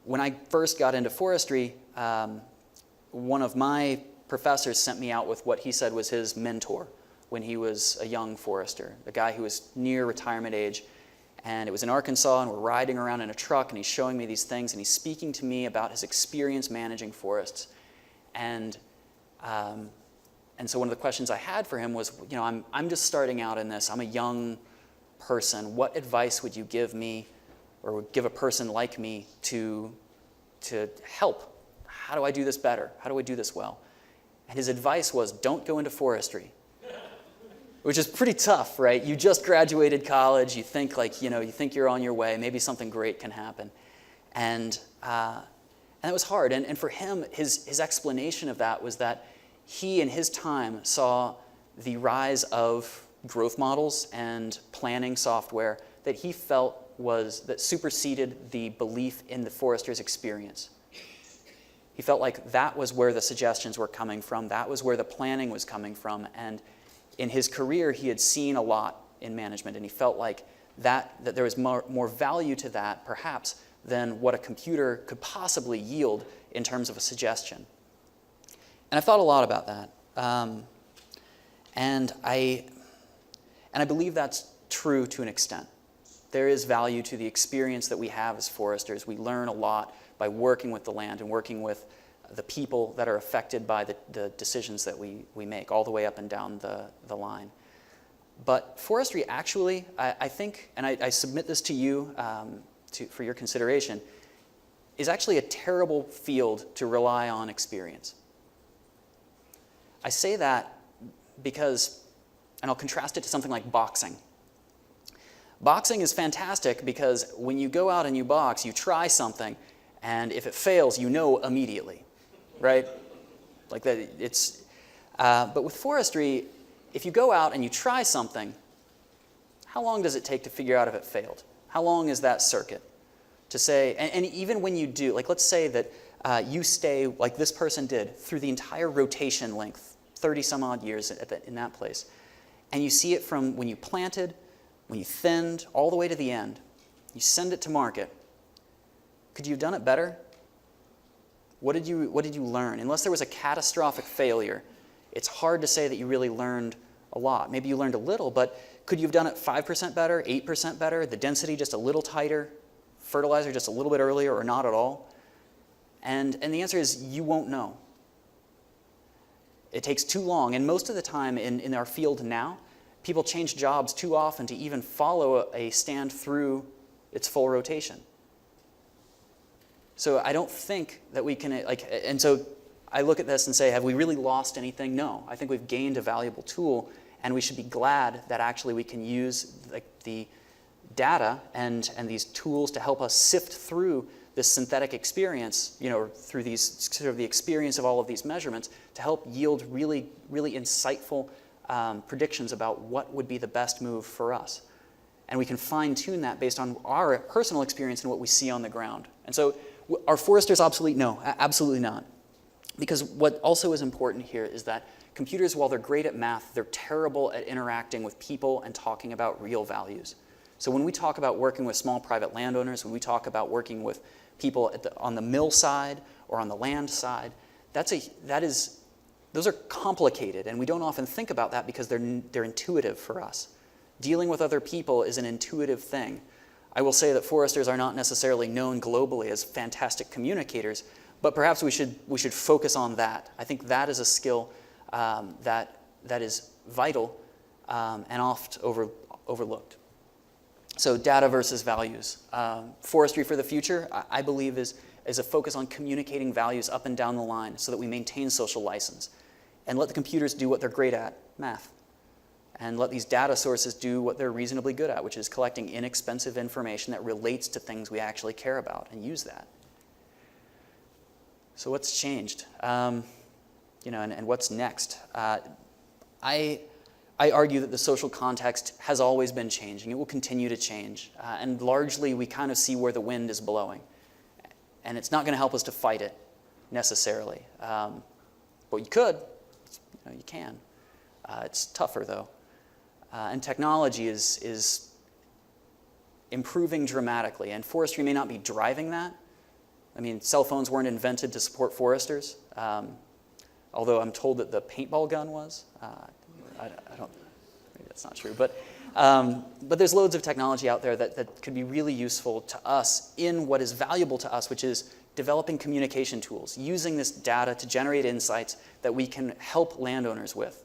When I first got into forestry, one of my professors sent me out with what he said was his mentor when he was a young forester, a guy who was near retirement age. And it was in Arkansas, and we're riding around in a truck, and he's showing me these things, and he's speaking to me about his experience managing forests. And so one of the questions I had for him was, I'm just starting out in this. I'm a young person. What advice would you give me, or would give a person like me to help? How do I do this better? How do I do this well? And his advice was, don't go into forestry. Which is pretty tough, right? You just graduated college, you think you think you're on your way, maybe something great can happen. And it was hard. And for him, his explanation of that was that he, in his time, saw the rise of growth models and planning software that he felt that superseded the belief in the forester's experience. He felt like that was where the suggestions were coming from, that was where the planning was coming from, and in his career, he had seen a lot in management, and he felt like that there was more value to that, perhaps, than what a computer could possibly yield in terms of a suggestion. And I've thought a lot about that. And I believe that's true to an extent. There is value to the experience that we have as foresters. We learn a lot by working with the land and working with the people that are affected by the decisions that we make, all the way up and down the line. But forestry actually, I think, and I submit this to you for your consideration, is actually a terrible field to rely on experience. I say that because, and I'll contrast it to something like boxing. Boxing is fantastic because when you go out and you box, you try something, and if it fails, you know immediately. Right? Like that, but with forestry, if you go out and you try something, how long does it take to figure out if it failed? How long is that circuit? To say, and even when you do, like let's say that you stay, like this person did, through the entire rotation length, 30 some odd years in that place, and you see it from when you planted, when you thinned, all the way to the end, you send it to market, could you have done it better? What did you learn? Unless there was a catastrophic failure, it's hard to say that you really learned a lot. Maybe you learned a little, but could you have done it 5% better, 8% better, the density just a little tighter, fertilizer just a little bit earlier, or not at all? And the answer is you won't know. It takes too long, and most of the time in our field now, people change jobs too often to even follow a stand through its full rotation. So I don't think that we can, and so I look at this and say, have we really lost anything? No. I think we've gained a valuable tool, and we should be glad that actually we can use the data and these tools to help us sift through this synthetic experience, through these sort of the experience of all of these measurements to help yield really, really insightful predictions about what would be the best move for us. And we can fine-tune that based on our personal experience and what we see on the ground. And so are foresters obsolete? No, absolutely not. Because what also is important here is that computers, while they're great at math, they're terrible at interacting with people and talking about real values. So when we talk about working with small private landowners, when we talk about working with people on the mill side or on the land side, those are complicated, and we don't often think about that because they're intuitive for us. Dealing with other people is an intuitive thing. I will say that foresters are not necessarily known globally as fantastic communicators, but perhaps we should focus on that. I think that is a skill that is vital and oft overlooked. So data versus values. Forestry for the future, I believe, is a focus on communicating values up and down the line so that we maintain social license. And let the computers do what they're great at, math. And let these data sources do what they're reasonably good at, which is collecting inexpensive information that relates to things we actually care about, and use that. So what's changed? And what's next? I argue that the social context has always been changing. It will continue to change. And largely, we kind of see where the wind is blowing. And it's not going to help us to fight it, necessarily. But you could. You can. It's tougher, though. And technology is improving dramatically. And forestry may not be driving that. I mean, cell phones weren't invented to support foresters. Although I'm told that the paintball gun was. I don't, maybe that's not true. But there's loads of technology out there that could be really useful to us in what is valuable to us, which is developing communication tools, using this data to generate insights that we can help landowners with.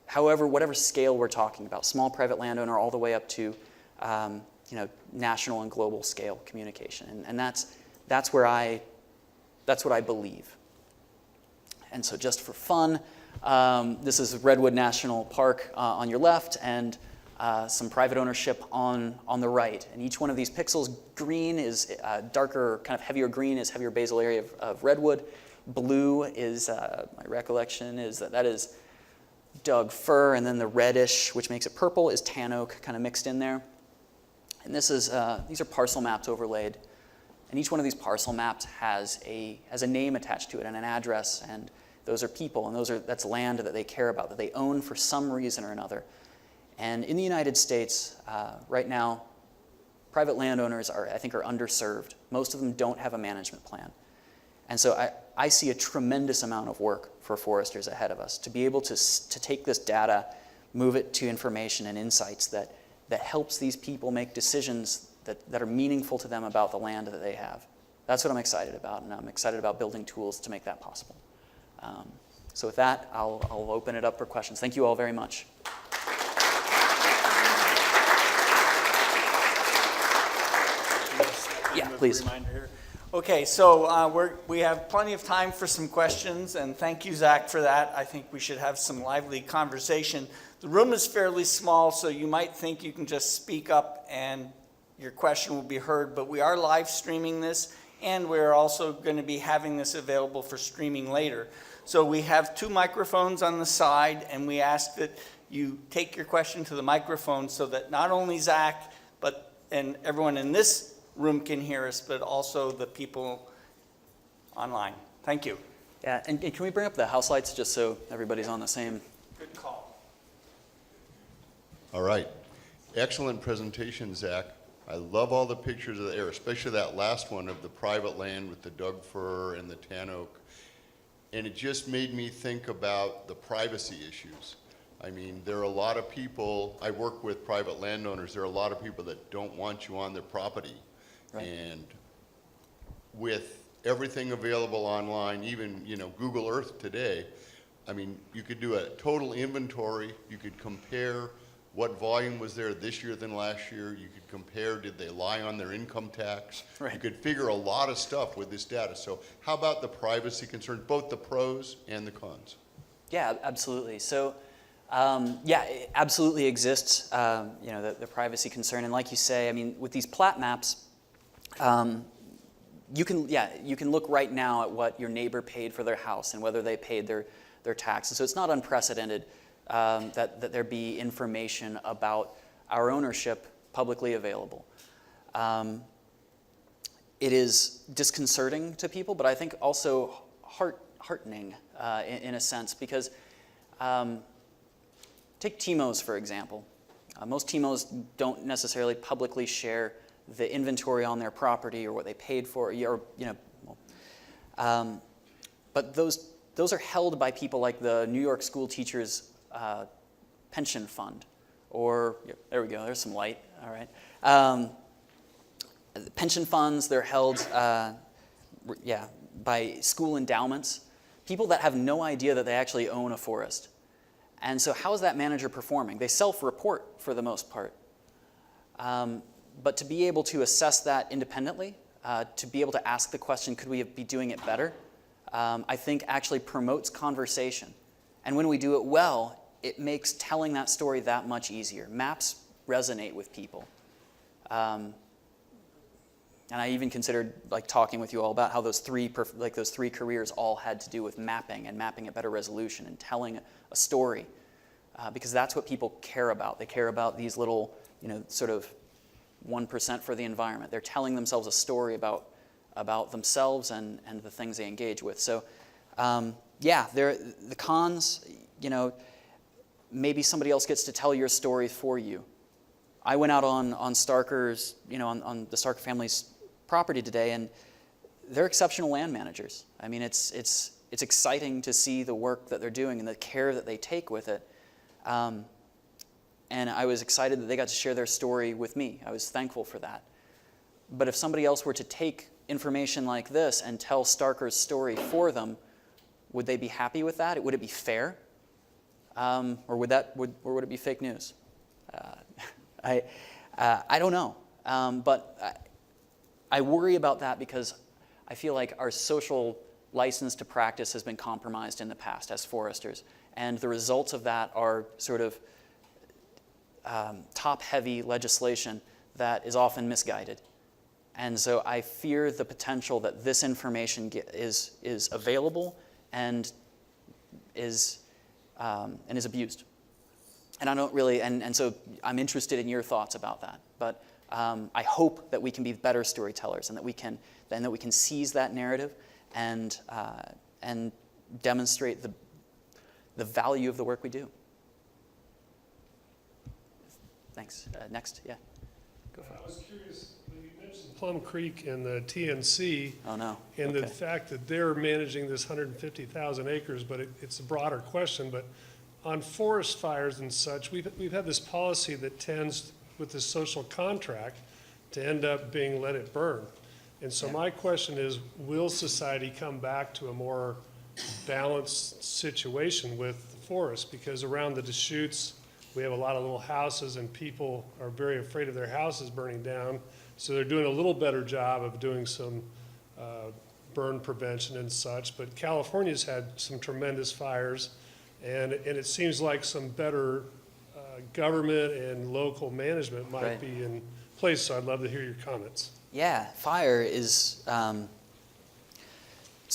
However, whatever scale we're talking about, small private landowner all the way up to national and global scale communication. And that's what I believe. And so just for fun, this is Redwood National Park on your left, and some private ownership on the right. And each one of these pixels, green is darker, kind of heavier green is heavier basal area of redwood. Blue is, my recollection is that is Doug fir, and then the reddish, which makes it purple, is tan oak kind of mixed in there. And these are parcel maps overlaid. And each one of these parcel maps has a name attached to it and an address, and those are people, and that's land that they care about, that they own for some reason or another. And in the United States, right now, private landowners are underserved. Most of them don't have a management plan. And so I see a tremendous amount of work for foresters ahead of us to be able to take this data, move it to information and insights that helps these people make decisions that are meaningful to them about the land that they have. That's what I'm excited about, and I'm excited about building tools to make that possible. So with that, I'll open it up for questions. Thank you all very much. Yeah, please. Okay, so we have plenty of time for some questions, and thank you, Zack, for that. I think we should have some lively conversation. The room is fairly small, so you might think you can just speak up and your question will be heard, but we are live streaming this, and we're also going to be having this available for streaming later. So we have 2 microphones on the side, and we ask that you take your question to the microphone so that not only Zack and everyone in this room can hear us, but also the people online. Thank you. Yeah, and can we bring up the house lights just so everybody's on the same? Good call. All right. Excellent presentation, Zack. I love all the pictures of the air, especially that last one of the private land with the Doug fir and the tan oak. And it just made me think about the privacy issues. I mean, there are a lot of people, I work with private landowners, there are a lot of people that don't want you on their property. Right. And with everything available online, even Google Earth today, I mean, you could do a total inventory, you could compare what volume was there this year than last year, you could compare, did they lie on their income tax? Right. You could figure a lot of stuff with this data. So how about the privacy concerns, both the pros and the cons? Yeah, absolutely. So, it absolutely exists, the privacy concern. And like you say, I mean, with these plat maps, you can look right now at what your neighbor paid for their house and whether they paid their taxes. So it's not unprecedented that there be information about our ownership publicly available. It is disconcerting to people, but I think also heartening in a sense, because take TMOs, for example. Most TMOs don't necessarily publicly share the inventory on their property or what they paid for, or but those are held by people like the New York School Teachers Pension Fund, or there we go. There's some light. All right. Pension funds, they're held, by school endowments, people that have no idea that they actually own a forest. And so how is that manager performing? They self-report for the most part. But to be able to assess that independently, to be able to ask the question, could we be doing it better, I think actually promotes conversation. And when we do it well, it makes telling that story that much easier. Maps resonate with people. And I even considered talking with you all about how those three careers all had to do with mapping and mapping at better resolution and telling a story, because that's what people care about. They care about these little, sort of 1% for the environment. They're telling themselves a story about themselves and the things they engage with. So, the cons, maybe somebody else gets to tell your story for you. I went out on Starker's, on the Starker family's property today, and they're exceptional land managers. I mean, it's exciting to see the work that they're doing and the care that they take with it. And I was excited that they got to share their story with me. I was thankful for that. But if somebody else were to take information like this and tell Starker's story for them, would they be happy with that? Would it be fair? Or would it be fake news? I don't know. But I worry about that because I feel like our social license to practice has been compromised in the past as foresters. And the results of that are sort of top-heavy legislation that is often misguided. And so I fear the potential that this information is available and is abused. And I don't really, and so I'm interested in your thoughts about that. But I hope that we can be better storytellers and that we can seize that narrative and demonstrate the value of the work we do. Thanks. Next, yeah. Go for it. I was curious, you mentioned Plum Creek and the TNC. Oh, no. And Okay. the fact that they're managing this 150,000 acres, but it's a broader question. But on forest fires and such, we've had this policy that tends, with this social contract, to end up being let it burn. And so my question is, will society come back to a more balanced situation with the forest? Because around the Deschutes, we have a lot of little houses and people are very afraid of their houses burning down. So they're doing a little better job of doing some burn prevention and such. But California's had some tremendous fires, and it seems like some better government and local management might Right. be in place. So I'd love to hear your comments. Yeah, fire is, so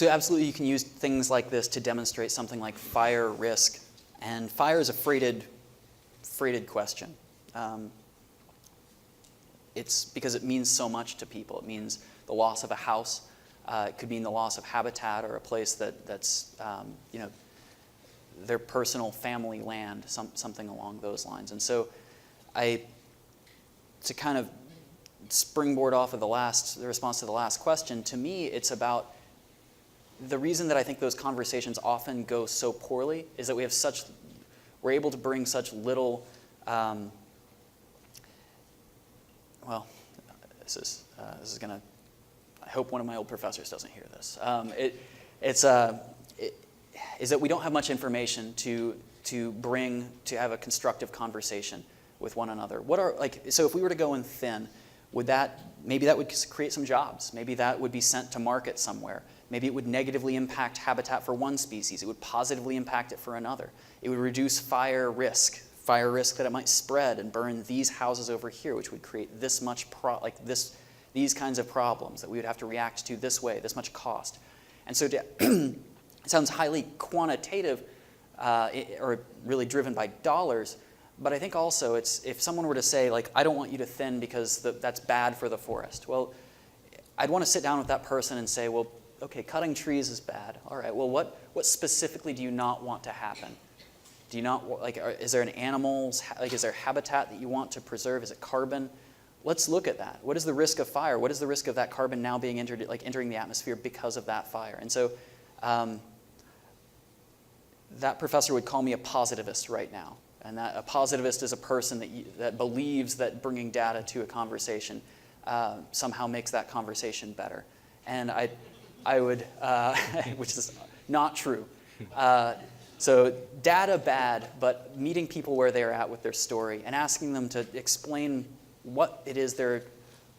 absolutely you can use things like this to demonstrate something like fire risk. And fire is a freighted question. It's because it means so much to people. It means the loss of a house. It could mean the loss of habitat or a place that's their personal family land, something along those lines. And so to kind of springboard off of the response to the last question, to me it's about the reason that I think those conversations often go so poorly is that we're able to bring such little, this is gonna, I hope one of my old professors doesn't hear this. Is that we don't have much information to have a constructive conversation with one another. So if we were to go in thin, maybe that would create some jobs. Maybe that would be sent to market somewhere. Maybe it would negatively impact habitat for one species. It would positively impact it for another. It would reduce fire risk that it might spread and burn these houses over here, which would create this much these kinds of problems that we would have to react to this way, this much cost. And so it sounds highly quantitative or really driven by dollars, But I think also if someone were to say, like, I don't want you to thin because that's bad for the forest, well, I'd want to sit down with that person and say, well, okay, cutting trees is bad. All right, well, what specifically do you not want to happen? Do you not, like, is there an animal's, like, is there habitat that you want to preserve? Is it carbon? Let's look at that. What is the risk of fire? What is the risk of that carbon now being entering the atmosphere because of that fire? And so that professor would call me a positivist right now. And that a positivist is a person that believes that bringing data to a conversation somehow makes that conversation better. And I would, which is not true. So data bad, but meeting people where they're at with their story and asking them to explain what it is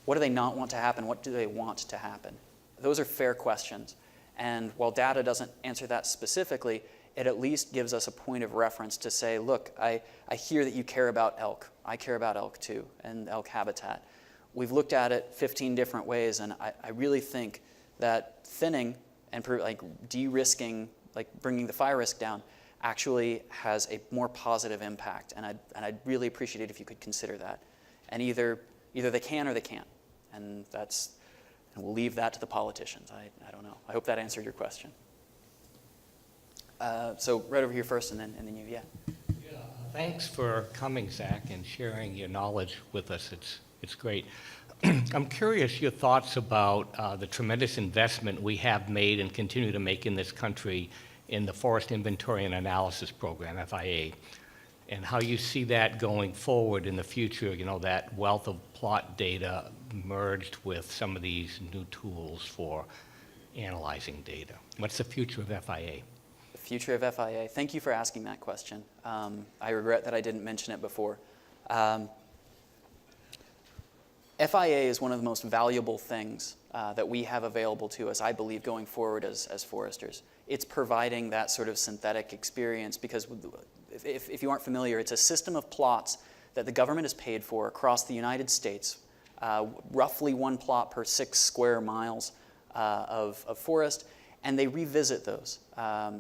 what do they not want to happen, what do they want to happen. Those are fair questions. And while data doesn't answer that specifically, it at least gives us a point of reference to say, look, I hear that you care about elk. I care about elk too, and elk habitat. We've looked at it 15 different ways, and I really think that thinning and de-risking, like bringing the fire risk down, actually has a more positive impact. And I'd really appreciate it if you could consider that. And either they can or they can't. And we'll leave that to the politicians. I don't know. I hope that answered your question. So right over here first, and then you, yeah. Thanks for coming, Zach, and sharing your knowledge with us. It's great. I'm curious your thoughts about the tremendous investment we have made and continue to make in this country in the Forest Inventory and Analysis Program, FIA, and how you see that going forward in the future, that wealth of plot data merged with some of these new tools for analyzing data. What's the future of FIA? The future of FIA. Thank you for asking that question. I regret that I didn't mention it before. FIA is one of the most valuable things that we have available to us, I believe, going forward as foresters. It's providing that sort of synthetic experience because if you aren't familiar, it's a system of plots that the government has paid for across the United States, roughly one plot per 6 square miles of forest, and they revisit those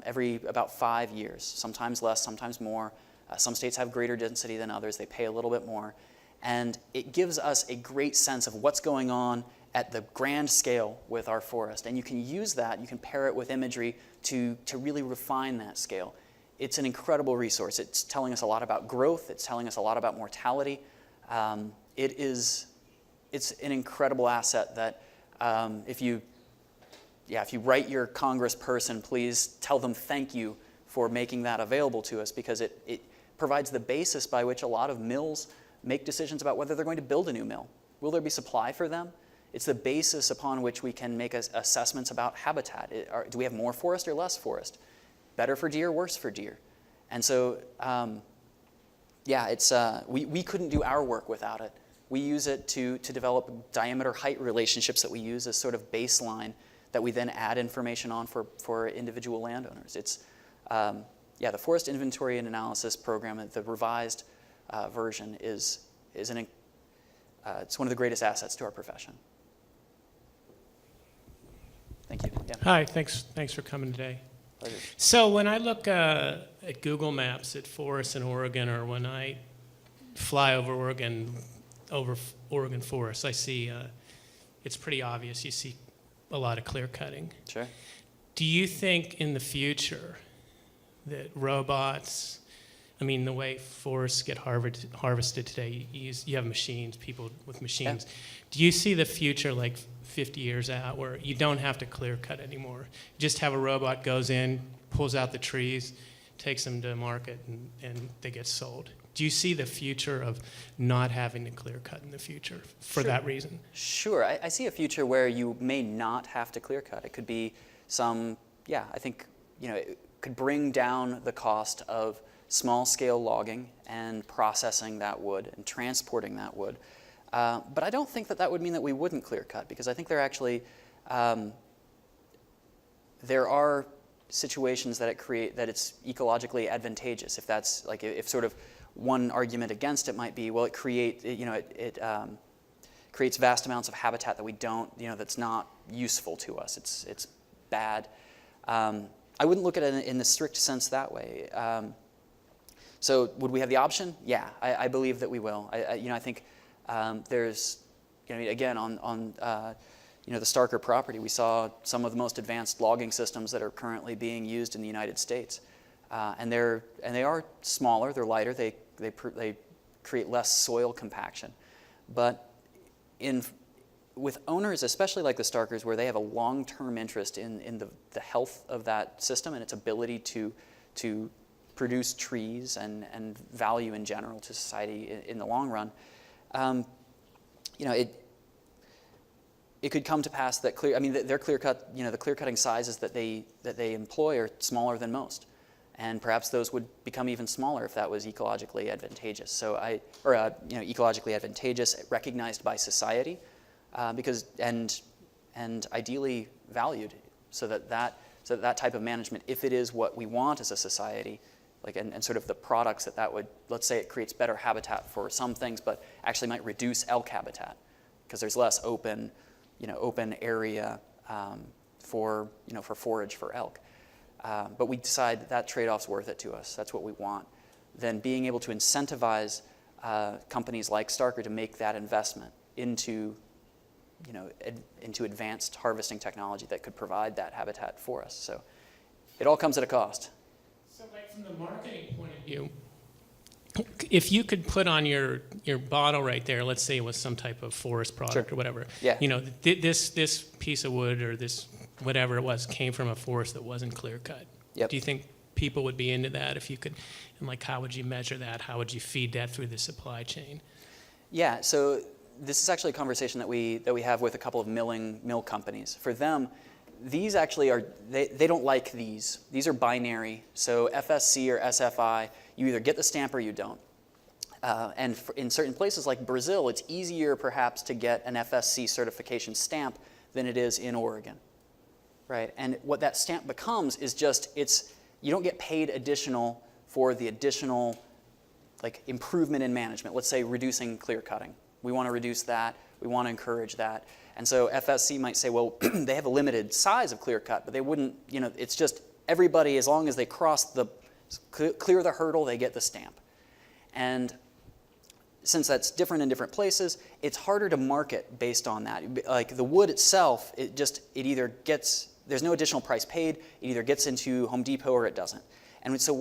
every about 5 years, sometimes less, sometimes more. Some states have greater density than others. They pay a little bit more. And it gives us a great sense of what's going on at the grand scale with our forest. And you can use that, you can pair it with imagery to really refine that scale. It's an incredible resource. It's telling us a lot about growth. It's telling us a lot about mortality. It's an incredible asset that if you write your congressperson, please tell them thank you for making that available to us, because it provides the basis by which a lot of mills make decisions about whether they're going to build a new mill. Will there be supply for them? It's the basis upon which we can make assessments about habitat. Do we have more forest or less forest? Better for deer, worse for deer? And so, we couldn't do our work without it. We use it to develop diameter-height relationships that we use as sort of baseline that we then add information on for individual landowners. It's, the Forest Inventory and Analysis Program, the revised version it's one of the greatest assets to our profession. Thank you. Yeah. Hi, thanks for coming today. Pleasure. So when I look at Google Maps at forests in Oregon, or when I fly over Oregon forests, I see it's pretty obvious. You see a lot of clear cutting. Sure. Do you think in the future that robots, the way forests get harvested today, you have machines, people with machines. Yeah. Do you see the future like 50 years out where you don't have to clear cut anymore? You just have a robot goes in, pulls out the trees, takes them to market, and they get sold. Do you see the future of not having to clear cut in the future for that reason? Sure. I see a future where you may not have to clear cut. It could be I think, it could bring down the cost of small-scale logging and processing that wood and transporting that wood. But I don't think that would mean that we wouldn't clear cut, because I think there are situations that it's ecologically advantageous. If that's if sort of one argument against it might be, well, it creates vast amounts of habitat that we don't, that's not useful to us. It's bad. I wouldn't look at it in the strict sense that way. So would we have the option? Yeah, I believe that we will. I think there's, again, on the Starker property, we saw some of the most advanced logging systems that are currently being used in the United States. And they are smaller, they're lighter, they create less soil compaction. But with owners, especially like the Starkers, where they have a long-term interest in the health of that system and its ability to produce trees and value in general to society in the long run, it could come to pass that their clear cut, the clear cutting sizes that they employ are smaller than most, and perhaps those would become even smaller if that was ecologically advantageous. So ecologically advantageous, recognized by society, and ideally valued, so that type of management, if it is what we want as a society, and sort of the products that would, let's say it creates better habitat for some things, but actually might reduce elk habitat because there's less open area for forage for elk. But we decide that trade-off's worth it to us. That's what we want. Then being able to incentivize companies like Starker to make that investment into advanced harvesting technology that could provide that habitat for us. So it all comes at a cost. So from the marketing point of view, if you could put on your bottle right there, let's say it was some type of forest product or whatever. Yeah. This piece of wood or this whatever it was came from a forest that wasn't clear cut. Yep. Do you think people would be into that if you could? And how would you measure that? How would you feed that through the supply chain? Yeah. So this is actually a conversation that we have with a couple of mill companies. For them, these actually are, they don't like these. These are binary. So FSC or SFI, you either get the stamp or you don't. And in certain places like Brazil, it's easier perhaps to get an FSC certification stamp than it is in Oregon, right? And what that stamp becomes is you don't get paid additional for the additional improvement in management. Let's say reducing clear cutting. We want to reduce that. We want to encourage that. And so FSC might say, well, they have a limited size of clear cut, but they wouldn't, it's just everybody, as long as they clear the hurdle, they get the stamp. And since that's different in different places, it's harder to market based on that. Like the wood itself, there's no additional price paid. It either gets into Home Depot or it doesn't. And so